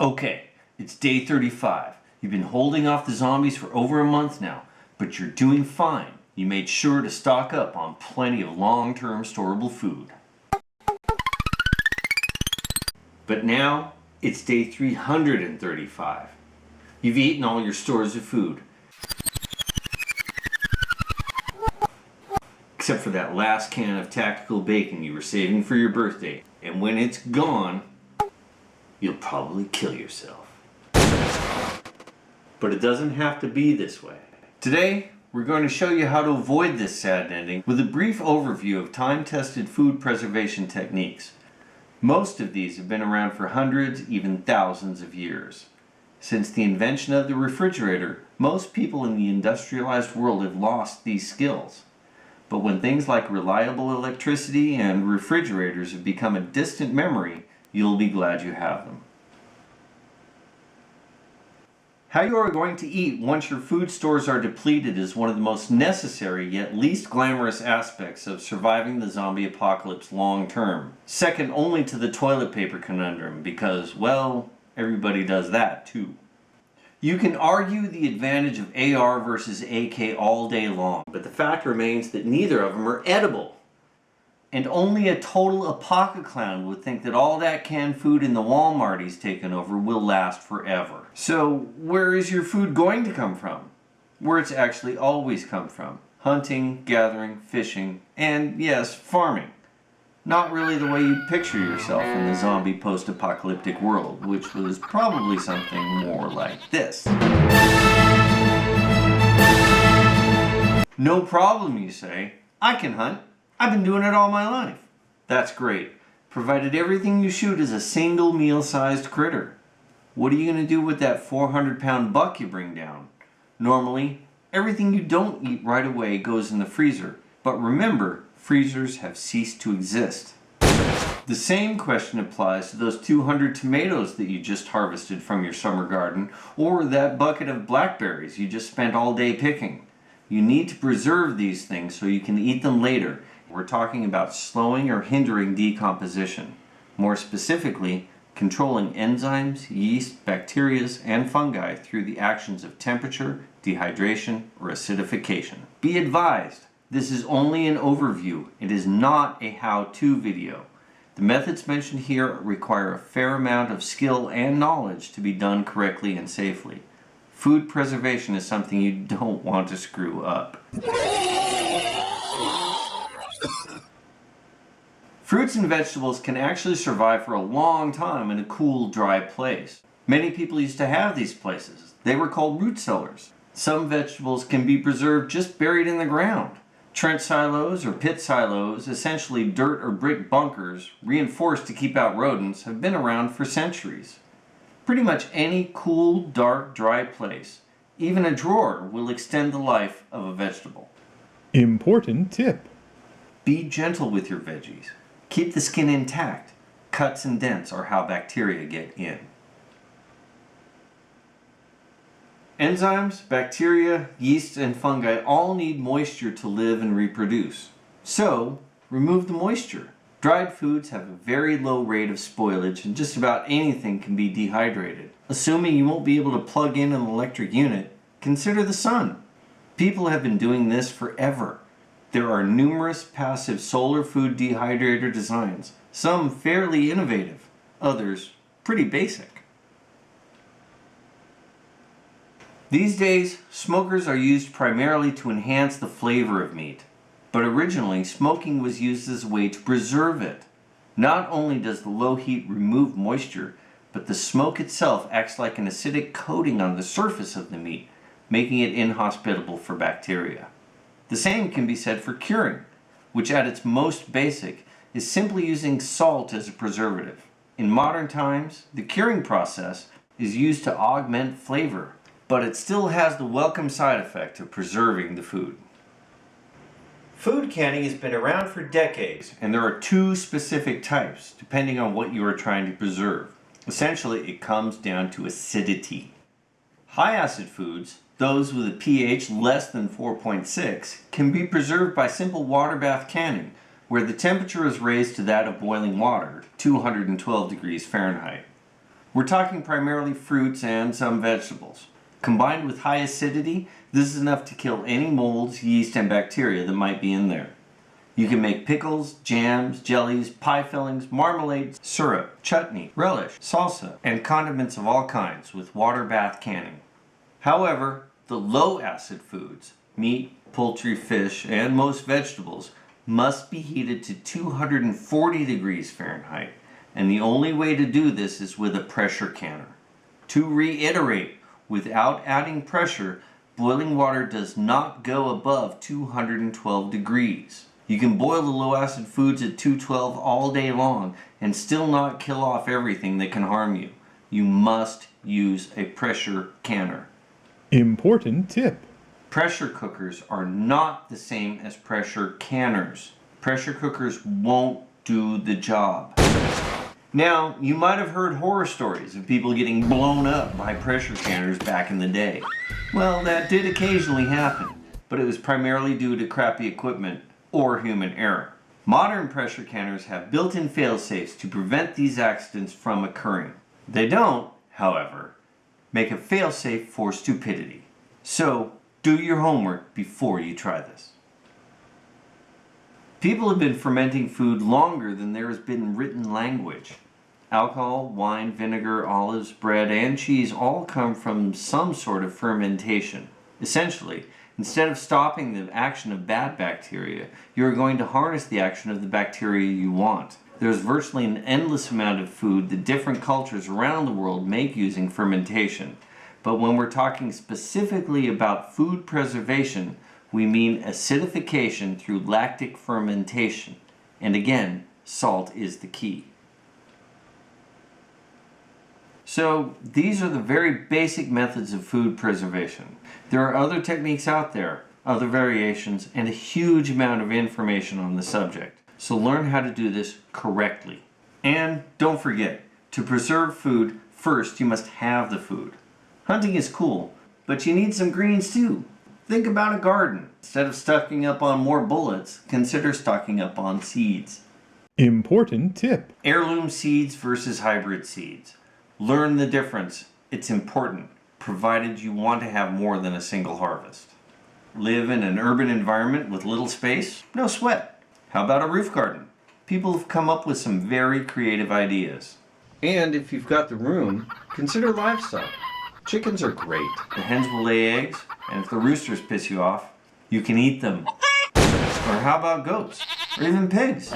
Okay, it's day 35. You've been holding off the zombies for over a month now, but you're doing fine. You made sure to stock up on plenty of long-term storable food. But now, it's day 335. You've eaten all your stores of food. Except for that last can of tactical bacon you were saving for your birthday. And when it's gone, you'll probably kill yourself. But it doesn't have to be this way. Today, we're going to show you how to avoid this sad ending with a brief overview of time-tested food preservation techniques. Most of these have been around for hundreds, even thousands of years. Since the invention of the refrigerator, most people in the industrialized world have lost these skills. But when things like reliable electricity and refrigerators have become a distant memory, you'll be glad you have them. How you are going to eat once your food stores are depleted is one of the most necessary yet least glamorous aspects of surviving the zombie apocalypse long term. Second only to the toilet paper conundrum because, well, everybody does that too. You can argue the advantage of AR versus AK all day long, but the fact remains that neither of them are edible. And only a total apoca-clown would think that all that canned food in the Walmart he's taken over will last forever. So, where is your food going to come from? Where it's actually always come from. Hunting, gathering, fishing, and yes, farming. Not really the way you'd picture yourself in the zombie post-apocalyptic world, which was probably something more like this. No problem, you say. I can hunt. I've been doing it all my life. That's great, provided everything you shoot is a single meal-sized critter. What are you going to do with that 400-pound buck you bring down? Normally, everything you don't eat right away goes in the freezer, but remember, freezers have ceased to exist. The same question applies to those 200 tomatoes that you just harvested from your summer garden, or that bucket of blackberries you just spent all day picking. You need to preserve these things so you can eat them later. We're talking about slowing or hindering decomposition. More specifically, controlling enzymes, yeast, bacteria, and fungi through the actions of temperature, dehydration, or acidification. Be advised, this is only an overview. It is not a how-to video. The methods mentioned here require a fair amount of skill and knowledge to be done correctly and safely. Food preservation is something you don't want to screw up. Fruits and vegetables can actually survive for a long time in a cool, dry place. Many people used to have these places. They were called root cellars. Some vegetables can be preserved just buried in the ground. Trench silos or pit silos, essentially dirt or brick bunkers, reinforced to keep out rodents, have been around for centuries. Pretty much any cool, dark, dry place, even a drawer, will extend the life of a vegetable. Important tip. Be gentle with your veggies. Keep the skin intact. Cuts and dents are how bacteria get in. Enzymes, bacteria, yeast, and fungi all need moisture to live and reproduce. So, remove the moisture. Dried foods have a very low rate of spoilage and just about anything can be dehydrated. Assuming you won't be able to plug in an electric unit, consider the sun. People have been doing this forever. There are numerous passive solar food dehydrator designs, some fairly innovative, others pretty basic. These days, smokers are used primarily to enhance the flavor of meat, but originally smoking was used as a way to preserve it. Not only does the low heat remove moisture, but the smoke itself acts like an acidic coating on the surface of the meat, making it inhospitable for bacteria. The same can be said for curing, which at its most basic is simply using salt as a preservative. In modern times, the curing process is used to augment flavor, but it still has the welcome side effect of preserving the food. Food canning has been around for decades, and there are two specific types, depending on what you are trying to preserve. Essentially, it comes down to acidity. High acid foods, those with a pH less than 4.6, can be preserved by simple water bath canning, where the temperature is raised to that of boiling water, 212 degrees Fahrenheit. We're talking primarily fruits and some vegetables. Combined with high acidity, this is enough to kill any molds, yeast, and bacteria that might be in there. You can make pickles, jams, jellies, pie fillings, marmalades, syrup, chutney, relish, salsa, and condiments of all kinds with water bath canning. However, the low acid foods, meat, poultry, fish, and most vegetables, must be heated to 240 degrees Fahrenheit, and the only way to do this is with a pressure canner. To reiterate, without adding pressure, boiling water does not go above 212 degrees. You can boil the low acid foods at 212 all day long and still not kill off everything that can harm you. You must use a pressure canner. Important tip. Pressure cookers are not the same as pressure canners. Pressure cookers won't do the job. Now, you might have heard horror stories of people getting blown up by pressure canners back in the day. Well, that did occasionally happen, but it was primarily due to crappy equipment or human error. Modern pressure canners have built-in fail-safes to prevent these accidents from occurring. They don't, however, make a fail-safe for stupidity. So, do your homework before you try this. People have been fermenting food longer than there has been written language. Alcohol, wine, vinegar, olives, bread, and cheese all come from some sort of fermentation. Essentially, instead of stopping the action of bad bacteria, you are going to harness the action of the bacteria you want. There's virtually an endless amount of food that different cultures around the world make using fermentation. But when we're talking specifically about food preservation, we mean acidification through lactic fermentation. And again, salt is the key. So these are the very basic methods of food preservation. There are other techniques out there, other variations, and a huge amount of information on the subject. So learn how to do this correctly. And don't forget, to preserve food, first you must have the food. Hunting is cool, but you need some greens too. Think about a garden. Instead of stocking up on more bullets, consider stocking up on seeds. Important tip. Heirloom seeds versus hybrid seeds. Learn the difference. It's important, provided you want to have more than a single harvest. Live in an urban environment with little space? No sweat. How about a roof garden? People have come up with some very creative ideas. And if you've got the room, consider livestock. Chickens are great. The hens will lay eggs, and if the roosters piss you off, you can eat them. Or how about goats? Or even pigs?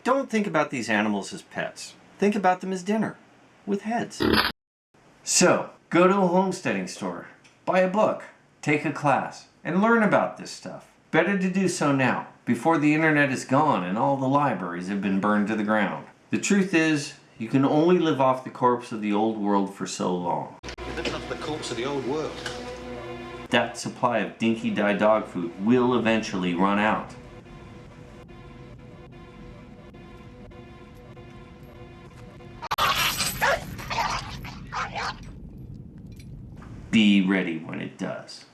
Don't think about these animals as pets. Think about them as dinner, with heads. So, go to a homesteading store, buy a book, take a class, and learn about this stuff. Better to do so now, before the internet is gone and all the libraries have been burned to the ground. The truth is, you can only live off the corpse of the old world for so long. Living off the corpse of the old world. That supply of dinky dye dog food will eventually run out. Be ready when it does.